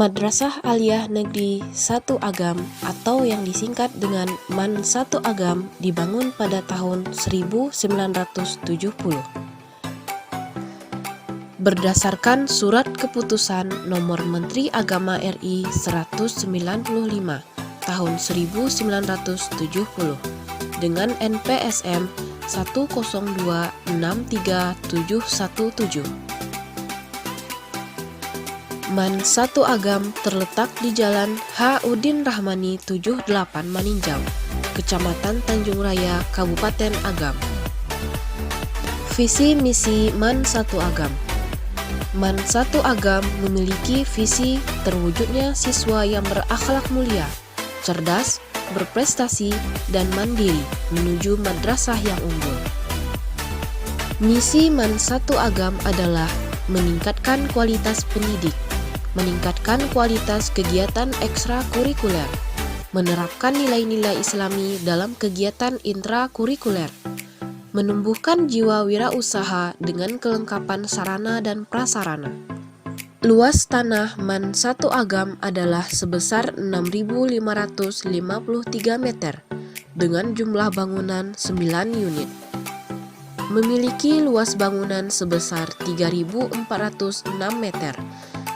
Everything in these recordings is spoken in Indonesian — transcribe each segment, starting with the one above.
Madrasah Aliyah Negeri 1 Agam atau yang disingkat dengan MAN 1 Agam dibangun pada tahun 1970. Berdasarkan Surat Keputusan Nomor Menteri Agama RI 195 tahun 1970 dengan NPSM 102637717. MAN 1 Agam terletak di Jalan H. Udin Rahmani 78 Maninjau, Kecamatan Tanjung Raya, Kabupaten Agam. Visi misi MAN 1 Agam. MAN 1 Agam memiliki visi terwujudnya siswa yang berakhlak mulia, cerdas, berprestasi, dan mandiri menuju madrasah yang unggul. Misi MAN 1 Agam adalah meningkatkan kualitas pendidik, meningkatkan kualitas kegiatan ekstrakurikuler, menerapkan nilai-nilai Islami dalam kegiatan intrakurikuler, menumbuhkan jiwa wirausaha dengan kelengkapan sarana dan prasarana. Luas tanah MAN 1 Agam adalah sebesar 6.553 meter dengan jumlah bangunan 9 unit. Memiliki luas bangunan sebesar 3.406 meter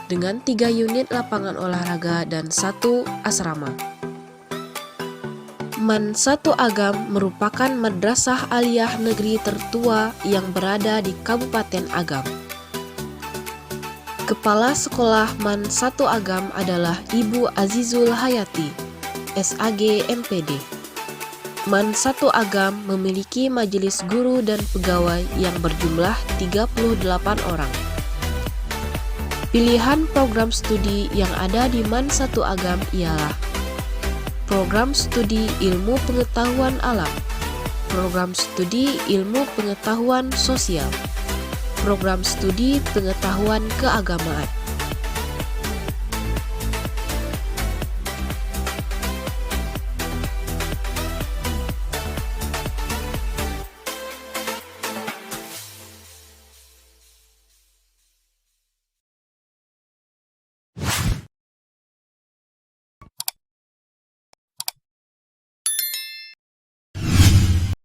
dengan 3 unit lapangan olahraga dan 1 asrama. MAN 1 Agam merupakan madrasah aliyah negeri tertua yang berada di Kabupaten Agam. Kepala Sekolah MAN 1 Agam adalah Ibu Azizul Hayati, SAG MPD. MAN 1 Agam memiliki majelis guru dan pegawai yang berjumlah 38 orang. Pilihan program studi yang ada di MAN 1 Agam ialah Program Studi Ilmu Pengetahuan Alam, Program Studi Ilmu Pengetahuan Sosial, Program Studi Pengetahuan Keagamaan.